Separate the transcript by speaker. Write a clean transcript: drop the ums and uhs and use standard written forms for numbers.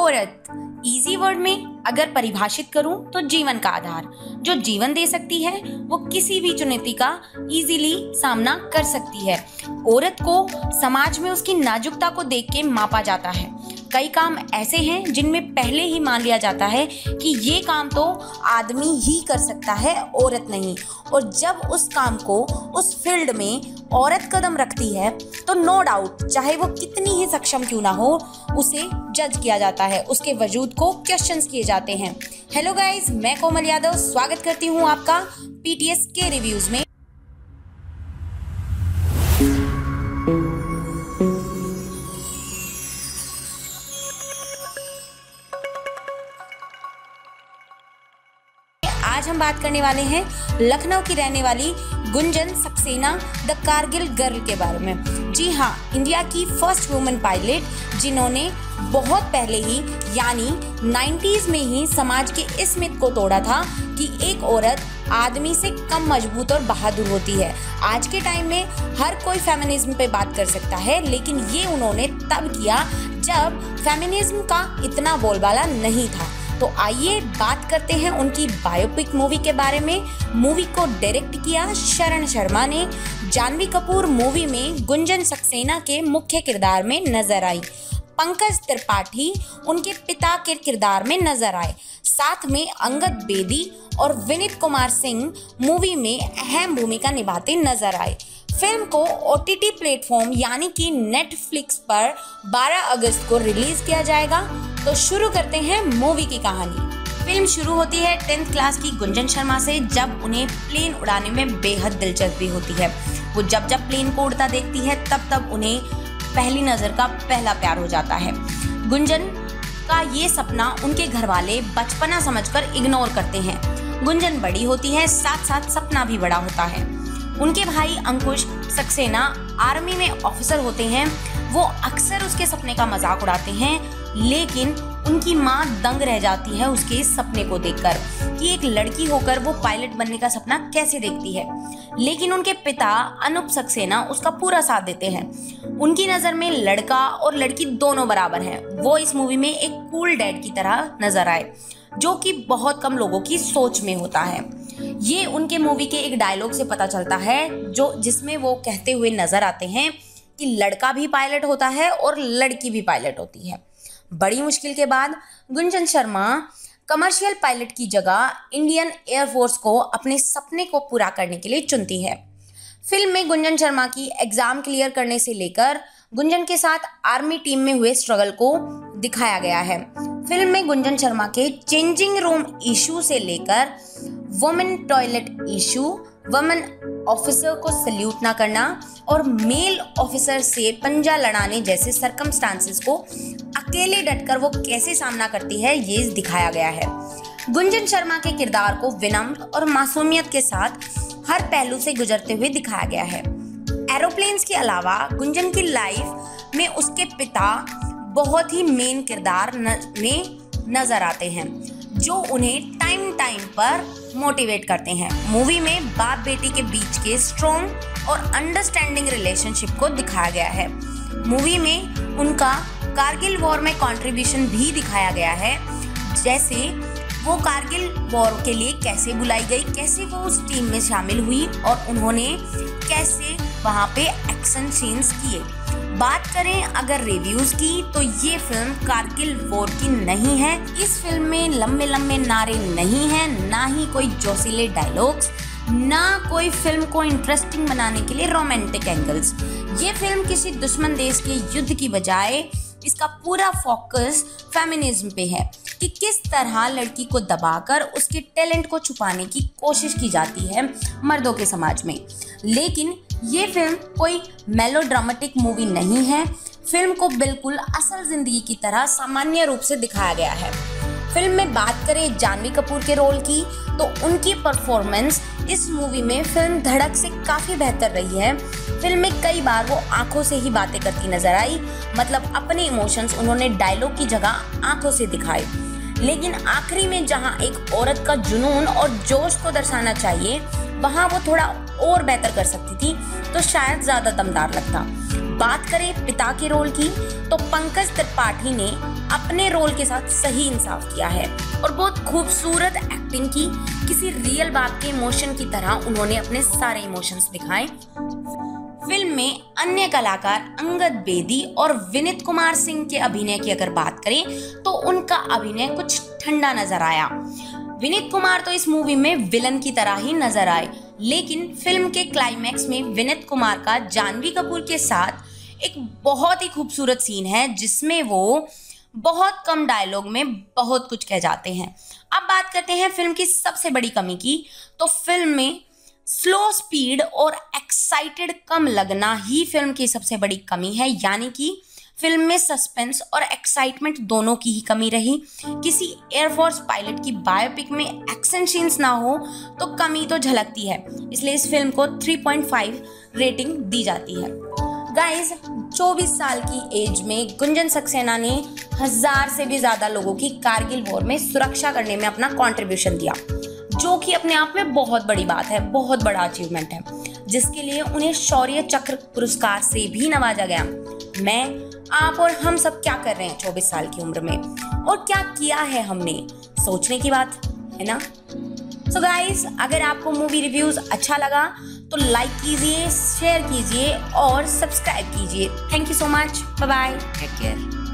Speaker 1: औरत easy word में अगर परिभाषित करूं तो जीवन का आधार, जो जीवन दे सकती है वो किसी भी चुनौती का इजीली सामना कर सकती है। औरत को समाज में उसकी नाजुकता को देख के मापा जाता है। कई काम ऐसे हैं जिनमें पहले ही मान लिया जाता है कि ये काम तो आदमी ही कर सकता है, औरत नहीं। और जब उस काम को, उस फील्ड में औरत कदम रखती है तो नो डाउट चाहे वो कितनी ही सक्षम क्यों ना हो, उसे जज किया जाता है, उसके वजूद को क्वेश्चंस किए जाते हैं। हेलो गाइस, मैं कोमल यादव स्वागत करती हूँ आपका पीटीएस के रिव्यूज में। आज हम बात करने वाले हैं लखनऊ की रहने वाली गुंजन सक्सेना द कारगिल गर्ल के बारे में। जी हाँ, इंडिया की फर्स्ट वुमेन पायलट जिन्होंने बहुत पहले ही यानी 90s में ही समाज के इस मिथ को तोड़ा था कि एक औरत आदमी से कम मजबूत और बहादुर होती है। आज के टाइम में हर कोई फेमिनिज्म पे बात कर सकता है, लेकिन ये उन्होंने तब किया जब फेमिनिज्म का इतना बोलबाला नहीं था। तो आइए बात करते हैं उनकी बायोपिक मूवी के बारे में। मूवी को डायरेक्ट किया शरण शर्मा ने। जानवी कपूर मूवी में गुंजन सक्सेना के मुख्य किरदार में नजर आई। पंकज त्रिपाठी उनके पिता के किरदार में नजर आए। साथ में अंगद बेदी और विनीत कुमार सिंह मूवी में अहम भूमिका निभाते नजर आए। फिल्म को ओटीटी प्लेटफॉर्म यानी कि नेटफ्लिक्स पर 12 अगस्त को रिलीज किया जाएगा। तो शुरू करते हैं मूवी की कहानी। फिल्म शुरू होती है 10th क्लास की गुंजन शर्मा से, जब उन्हें प्लेन उड़ाने में बेहद दिलचस्पी होती है। वो जब जब प्लेन को उड़ता देखती है तब तब उन्हें पहली नजर का पहला प्यार हो जाता है। गुंजन का ये सपना उनके घर वाले बचपना समझकर इग्नोर करते हैं। गुंजन बड़ी होती है, साथ साथ सपना भी बड़ा होता है। उनके भाई अंकुश सक्सेना आर्मी में ऑफिसर होते हैं। वो अक्सर उसके सपने का मजाक उड़ाते हैं, लेकिन उनकी माँ दंग रह जाती है उसके इस सपने को देखकर कि एक लड़की होकर वो पायलट बनने का सपना कैसे देखती है। लेकिन उनके पिता अनूप सक्सेना उसका पूरा साथ देते हैं। उनकी नज़र में लड़का और लड़की दोनों बराबर हैं। वो इस मूवी में एक कूल डैड की तरह नजर आए, जो कि बहुत कम लोगों की सोच में होता है। ये उनके मूवी के एक डायलॉग से पता चलता है, जिसमें वो कहते हुए नजर आते हैं कि लड़का भी पायलट होता है और लड़की भी पायलट होती है। बड़ी मुश्किल के बाद गुंजन शर्मा कमर्शियल पायलट की जगह इंडियन एयरफोर्स को अपने सपने को पूरा करने के लिए चुनती है। फिल्म में गुंजन शर्मा की एग्जाम क्लियर करने से लेकर गुंजन के साथ आर्मी टीम में हुए स्ट्रगल को दिखाया गया है। फिल्म में गुंजन शर्मा के चेंजिंग रूम इशू से लेकर women toilet issue, women officer को सल्यूट ना करना और मेल ऑफिसर से पंजा लड़ाने जैसे सर्कमस्टांसेस को अकेले डटकर वो कैसे सामना करती है, ये दिखाया गया है। गुंजन शर्मा के किरदार को विनम्र और मासूमियत के साथ हर पहलू से गुजरते हुए दिखाया गया है। एरोप्लेन्स के अलावा गुंजन की लाइफ में उसके पिता बहुत ही मेन किरदार में नजर आते हैं, जो उन्हें टाइम पर मोटिवेट करते हैं। मूवी में बाप बेटी के बीच के स्ट्रॉन्ग और अंडरस्टैंडिंग रिलेशनशिप को दिखाया गया है। मूवी में उनका कारगिल वॉर में कंट्रीब्यूशन भी दिखाया गया है, जैसे वो कारगिल वॉर के लिए कैसे बुलाई गई, कैसे वो उस टीम में शामिल हुई और उन्होंने कैसे वहाँ पे एक्शन सीन्स किए। बात करें अगर रिव्यूज की, तो ये फिल्म कारगिल वॉर की नहीं है। इस फिल्म में लंबे लंबे नारे नहीं हैं, ना ही कोई जोशीले डायलॉग्स, ना कोई फिल्म को इंटरेस्टिंग बनाने के लिए रोमांटिक एंगल्स। ये फिल्म किसी दुश्मन देश के युद्ध की बजाय इसका पूरा फोकस फेमिनिज्म पे है कि किस तरह लड़की को दबाकर उसके टैलेंट को छुपाने की कोशिश की जाती है मर्दों के समाज में। लेकिन ये फिल्म कोई मेलोड्रामेटिक मूवी नहीं है। फिल्म को बिल्कुल असल जिंदगी की तरह सामान्य रूप से दिखाया गया है। फिल्म में बात करें जानवी कपूर के रोल की, तो उनकी परफॉर्मेंस इस मूवी में फिल्म धड़क से काफ़ी बेहतर रही है। फिल्म में कई बार वो आंखों से ही बातें करती नजर आई, मतलब अपने इमोशंस उन्होंने डायलॉग की जगह आंखों से दिखाए। लेकिन आखिरी में जहां एक औरत का जुनून और जोश को दर्शाना चाहिए, वहां वो थोड़ा और बेहतर कर सकती थी, तो शायद ज़्यादा दमदार लगता। बात करें पिता के रोल की तो पंकज त्रिपाठी ने अपने रोल के साथ सही इंसाफ किया है और बहुत खूबसूरत एक्टिंग की। किसी रियल बाप के इमोशन की तरह उन्होंने अपने सारे इमोशंस दिखाए। फिल्म में अन्य कलाकार अंगद बेदी और विनीत कुमार सिंह के अभिनय की अगर बात करें तो उनका अभिनय कुछ ठंडा नजर आया। विनीत कुमार तो इस मूवी में विलन की तरह ही नजर आए, लेकिन फिल्म के क्लाइमैक्स में विनीत कुमार का जानवी कपूर के साथ एक बहुत ही खूबसूरत सीन है जिसमें वो बहुत कम डायलॉग में बहुत कुछ कह जाते हैं। अब बात करते हैं फिल्म की सबसे बड़ी कमी की, तो फिल्म में स्लो स्पीड और एक्साइटेड कम लगना ही फिल्म की सबसे बड़ी कमी है, यानी कि फिल्म में सस्पेंस और एक्साइटमेंट दोनों की ही कमी रही। किसी एयरफोर्स पायलट की बायोपिक में एक्शन सीन्स ना हो तो कमी तो झलकती है, इसलिए इस फिल्म को 3.5 रेटिंग दी जाती है। गाइज, 24 साल की एज में गुंजन सक्सेना ने 1000 से भी ज्यादा लोगों की कारगिल वॉर में सुरक्षा करने में अपना कंट्रीब्यूशन दिया, जो कि अपने आप में बहुत बड़ी बात है, बहुत बड़ा अचीवमेंट है, जिसके लिए उन्हें शौर्य चक्र पुरस्कार से भी नवाजा गया। मैं, आप और हम सब क्या कर रहे हैं 24 साल की उम्र में और क्या किया है हमने, सोचने की बात है ना। सो गाइस, अगर आपको मूवी रिव्यूज अच्छा लगा तो लाइक कीजिए, शेयर कीजिए और सब्सक्राइब कीजिए। Thank you so much, bye bye, take care.